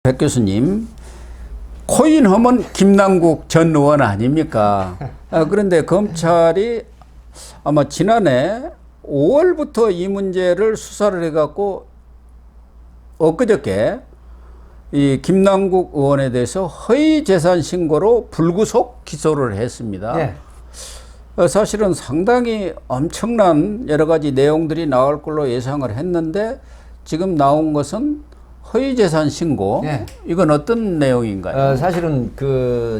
백 교수님, 코인 하면 김남국 전 의원 아닙니까? 그런데 검찰이 아마 지난해 5월부터 이 문제를 수사를 해갖고 엊그저께 이 김남국 의원에 대해서 허위 재산 신고로 불구속 기소를 했습니다. 네. 사실은 상당히 엄청난 여러 가지 내용들이 나올 걸로 예상을 했는데 지금 나온 것은 허위 재산 신고. 네. 이건 어떤 내용인가요? 사실은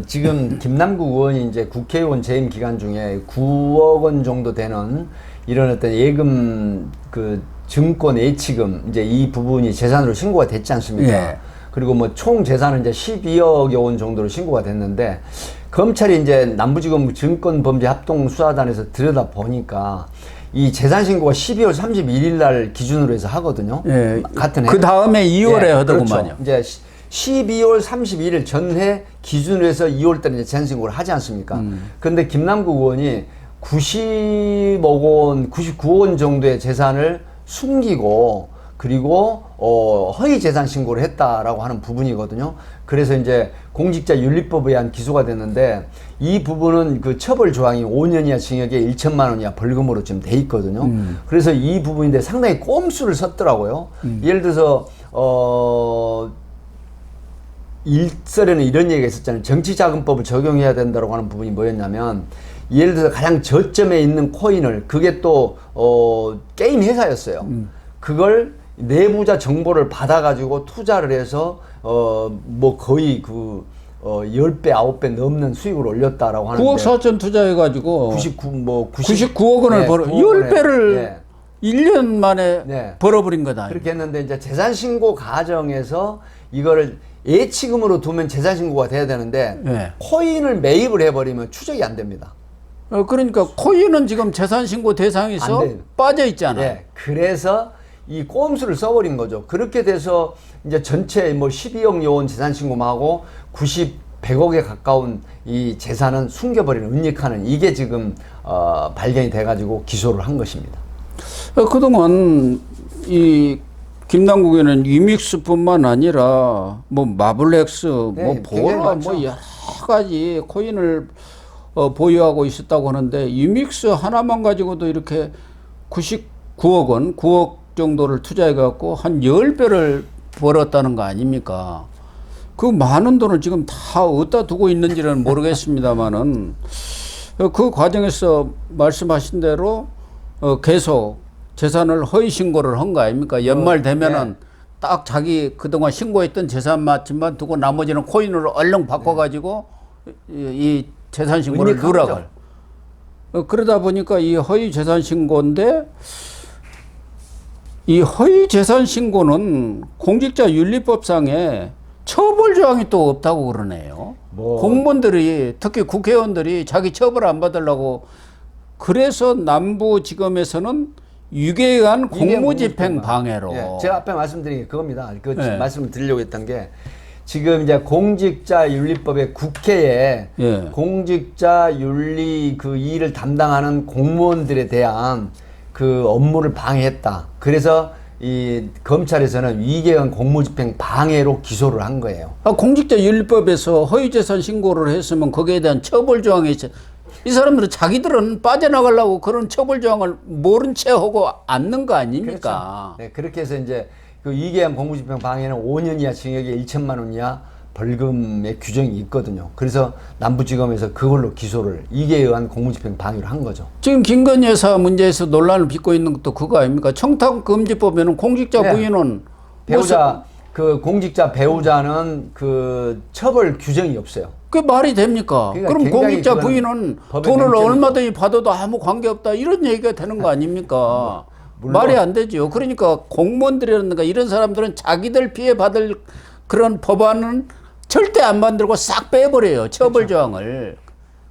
지금 김남국 의원이 이제 국회의원 재임 기간 중에 9억 원 정도 되는 이런 어떤 예금 증권 예치금 이제 이 부분이 재산으로 신고가 됐지 않습니까? 네. 그리고 뭐 총 재산은 이제 12억여 원 정도로 신고가 됐는데 검찰이 이제 남부지검 증권범죄합동수사단에서 들여다 보니까 이 재산 신고가 12월 31일 날 기준으로 해서 하거든요. 예. 같은 해. 그 다음에 2월에 예, 하더구만요. 그렇죠. 이제 12월 31일 전해 기준으로 해서 2월 달에 재산 신고를 하지 않습니까? 그런데 김남국 의원이 90억 원, 99억 원 정도의 재산을 숨기고 그리고 허위 재산 신고를 했다라고 하는 부분이거든요. 그래서 이제 공직자윤리법에 의한 기소가 됐는데 이 부분은 그 처벌 조항이 5년 이하 징역에 1천만 원 이하 벌금으로 지금 돼 있거든요. 그래서 이 부분인데 상당히 꼼수를 썼더라고요. 예를 들어서 일설에는 이런 얘기가 있었잖아요. 정치자금법을 적용해야 된다고 하는 부분이 뭐였냐면 예를 들어서 가장 저점에 있는 코인을 그게 또 게임 회사였어요. 그걸 내부자 정보를 받아가지고 투자를 해서 뭐 거의 10배, 9배 넘는 수익을 올렸다라고 하는데 9억 4천 투자해가지고 99억 원을 네, 벌어 10배를 네. 1년 만에 네. 벌어버린 거다. 그렇게 했는데 이제 재산신고 과정에서 이거를 예치금으로 두면 재산신고가 돼야 되는데 네. 코인을 매입을 해버리면 추적이 안 됩니다. 그러니까 코인은 지금 재산신고 대상에서 빠져 있잖아요. 네. 그래서 이 꼼수를 써버린 거죠. 그렇게 돼서 이제 전체 뭐 12억 원 재산신고만 하고 100억에 가까운 이 재산은 숨겨버리는 은닉하는 이게 지금 발견이 돼가지고 기소를 한 것입니다. 그동안 이 김남국에는 유믹스뿐만 아니라 뭐 마블렉스, 네, 뭐 보라, 뭐 여러 가지 코인을 보유하고 있었다고 하는데 유믹스 하나만 가지고도 이렇게 99억 원, 9억 정도를 투자해 갖고 한 10배를 벌었다는 거 아닙니까? 그 많은 돈을 지금 다 어디다 두고 있는지는 모르겠습니다만은 그 과정에서 말씀하신 대로 계속 재산을 허위 신고를 한 거 아닙니까? 연말 되면은 네. 딱 자기 그동안 신고했던 재산만큼만 두고 나머지는 코인으로 얼른 바꿔가지고 이 재산 신고를 누락을. 그러다 보니까 이 허위 재산 신고인데 이 허위 재산 신고는 공직자윤리법상에 처벌 조항이 또 없다고 그러네요. 공무원들이 특히 국회의원들이 자기 처벌 안 받으려고 그래서 남부지검에서는 유괴에 의한 공무집행 방해로. 예, 제가 앞에 말씀드린 게 그겁니다. 네. 말씀을 드리려고 했던 게 지금 이제 공직자윤리법의 국회에 예. 공직자윤리 이 일을 담당하는 공무원들에 대한 그 업무를 방해했다. 그래서 이 검찰에서는 위계한 공무집행 방해로 기소를 한 거예요. 공직자윤리법에서 허위재산 신고를 했으면 거기에 대한 처벌 조항이 있어요. 이 사람들은 자기들은 빠져나가려고 그런 처벌 조항을 모른 채 하고 앉는 거 아닙니까? 그렇죠. 네, 그렇게 해서 이제 그 위계한 공무집행 방해는 5년 이하 징역에 1천만 원 이하 벌금의 규정이 있거든요. 그래서 남부지검에서 그걸로 기소를 이계에 의한 공무집행 방해를 한 거죠. 지금 김건희 여사 문제에서 논란을 빚고 있는 것도 그거 아닙니까? 청탁금지법에는 공직자 네. 부인은 배우자 공직자 배우자는 그 처벌 규정이 없어요. 그게 말이 됩니까? 그러니까 그럼 공직자 부인은 돈을 얼마든지 받아도 아무 관계없다 이런 얘기가 되는 거 아닙니까? 말이 안 되죠. 그러니까 공무원들이라든가 이런 사람들은 자기들 피해 받을 그런 법안은 절대 안 만들고 싹 빼버려요. 처벌 그렇죠. 조항을.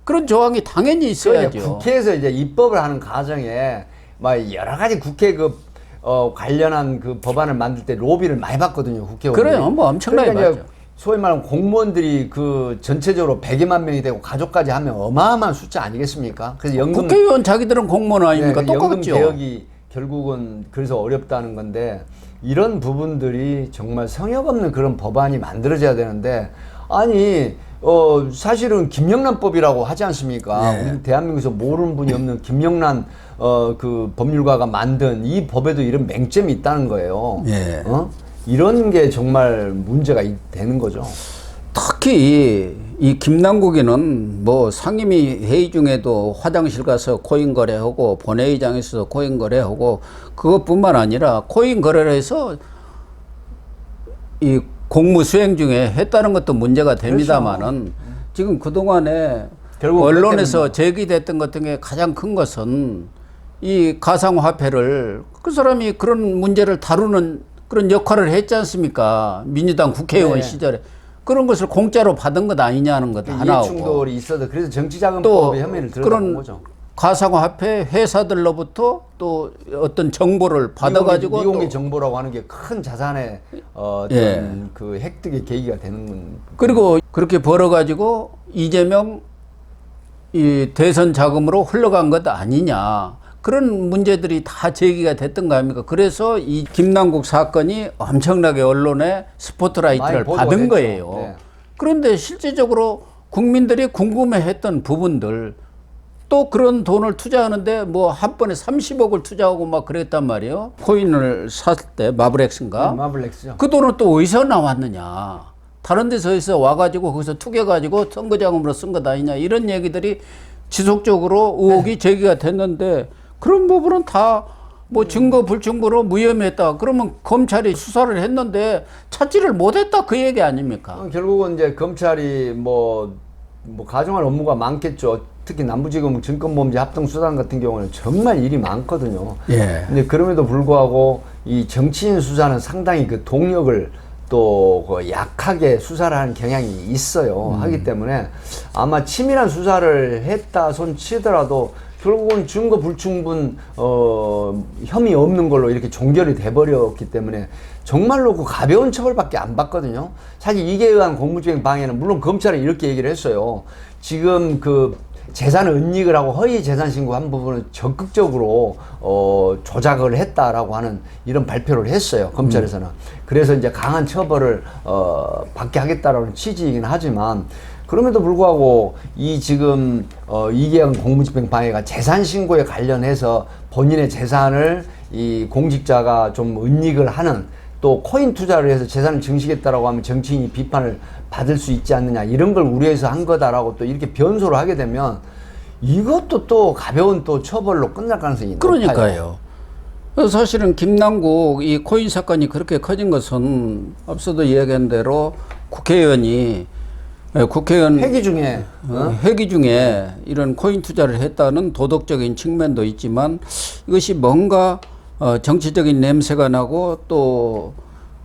그런 조항이 당연히 있어야죠. 국회에서 이제 입법을 하는 과정에 막 여러 가지 국회 관련한 그 법안을 만들 때 로비를 많이 받거든요. 국회의원들이. 그래요. 뭐 엄청나게 그러니까 받죠. 소위 말하면 공무원들이 전체적으로 100여만 명이 되고 가족까지 하면 어마어마한 숫자 아니겠습니까? 그래서 국회의원 자기들은 공무원 아닙니까? 네, 똑같죠. 연금 개혁이 결국은 그래서 어렵다는 건데 이런 부분들이 정말 성역 없는 그런 법안이 만들어져야 되는데 아니 사실은 김영란법이라고 하지 않습니까? 네. 우리 대한민국에서 모르는 분이 없는 김영란 그 법률가가 만든 이 법에도 이런 맹점이 있다는 거예요. 예. 이런 게 정말 문제가 되는 거죠. 특히 이 김남국이는 뭐 상임위 회의 중에도 화장실 가서 코인 거래하고 본회의장에서 코인 거래하고 그것뿐만 아니라 코인 거래를 해서 이 공무 수행 중에 했다는 것도 문제가 됩니다만은 그렇죠. 지금 그동안에 언론에서 제기됐던 것 중에 가장 큰 것은 이 가상화폐를 그 사람이 그런 문제를 다루는 그런 역할을 했지 않습니까? 민주당 국회의원 시절에. 그런 것을 공짜로 받은 것 아니냐는 것도 하나고. 이해충돌이 있어도 그래서 정치자금법의 혐의를 들어간 거죠. 가상화폐 회사들로부터 또 어떤 정보를 받아가지고 미공개 정보라고 하는 게 큰 자산의 어떤 그 획득의 계기가 되는 건. 그리고 그렇게 벌어가지고 이재명 이 대선 자금으로 흘러간 것 아니냐. 그런 문제들이 다 제기가 됐던 거 아닙니까? 그래서 이 김남국 사건이 엄청나게 언론에 스포트라이트를 받은 거예요. 네. 그런데 실제적으로 국민들이 궁금해했던 부분들 또 그런 돈을 투자하는데 뭐 한 번에 30억을 투자하고 막 그랬단 말이에요. 코인을 샀을 때 마블렉스인가? 네, 마블렉스죠. 그 돈은 또 어디서 나왔느냐? 다른 데서 와가지고 거기서 투겨가지고 선거자금으로 쓴 것 아니냐? 이런 얘기들이 지속적으로 의혹이 제기가 됐는데 그런 부분은 다 뭐 증거 불충분으로 무혐의했다. 그러면 검찰이 수사를 했는데 찾지를 못했다 그 얘기 아닙니까? 결국은 이제 검찰이 뭐 가정할 업무가 많겠죠. 특히 남부지검 증권범죄 합동수사단 같은 경우는 정말 일이 많거든요. 예. 근데 그럼에도 불구하고 이 정치인 수사는 상당히 그 동력을 또 그 약하게 수사를 하는 경향이 있어요. 하기 때문에 아마 치밀한 수사를 했다 손 치더라도 결국은 증거 불충분 혐의 없는 걸로 이렇게 종결이 돼버렸기 때문에 정말로 그 가벼운 처벌밖에 안 받거든요. 사실 이에 의한 공무집행 방해는 물론 검찰은 이렇게 얘기를 했어요. 지금 그 재산을 은닉을 하고 허위 재산 신고한 부분은 적극적으로 조작을 했다라고 하는 이런 발표를 했어요. 검찰에서는. 그래서 이제 강한 처벌을 받게 하겠다라는 취지이긴 하지만 그럼에도 불구하고 이 지금 이계한 공무집행 방해가 재산 신고에 관련해서 본인의 재산을 이 공직자가 좀 은닉을 하는 또 코인 투자를 해서 재산을 증식했다라고 하면 정치인이 비판을 받을 수 있지 않느냐 이런 걸 우려해서 한 거다라고 또 이렇게 변소를 하게 되면 이것도 또 가벼운 또 처벌로 끝날 가능성이 높아요. 그러니까요. 사실은 김남국 이 코인 사건이 그렇게 커진 것은 앞서도 이야기한 대로 국회의원 회기 중에 회기 중에 이런 코인 투자를 했다는 도덕적인 측면도 있지만 이것이 뭔가 정치적인 냄새가 나고 또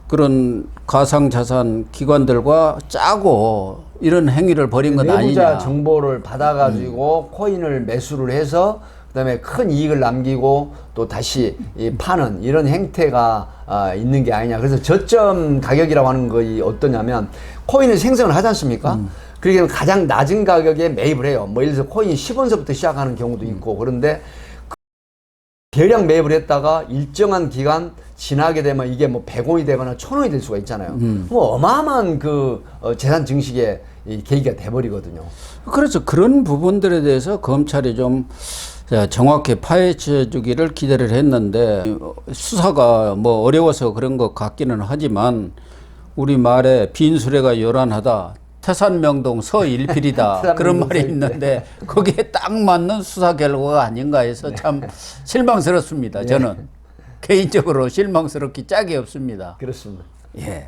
그런 가상자산 기관들과 짜고 이런 행위를 벌인 것 아니냐. 내부자 정보를 받아가지고 코인을 매수를 해서 그다음에 큰 이익을 남기고 또 다시 파는 이런 행태가 있는 게 아니냐. 그래서 저점 가격이라고 하는 것이 어떠냐면 코인을 생성을 하지 않습니까? 그러니까 가장 낮은 가격에 매입을 해요. 뭐 예를 들어서 코인 10원서부터 시작하는 경우도 있고 그런데 대량 매입을 했다가 일정한 기간 지나게 되면 이게 뭐 100원이 되거나 1000원이 될 수가 있잖아요. 뭐 어마어마한 그 재산 증식의 계기가 돼버리거든요. 그래서 그런 부분들에 대해서 검찰이 좀 정확히 파헤쳐 주기를 기대를 했는데 수사가 뭐 어려워서 그런 것 같기는 하지만 우리 말에 빈수레가 요란하다. 태산명동 서일필이다. 그런 말이 있는데 거기에 딱 맞는 수사 결과가 아닌가 해서 참 실망스럽습니다. 저는 개인적으로 실망스럽기 짝이 없습니다. 그렇습니다. 예.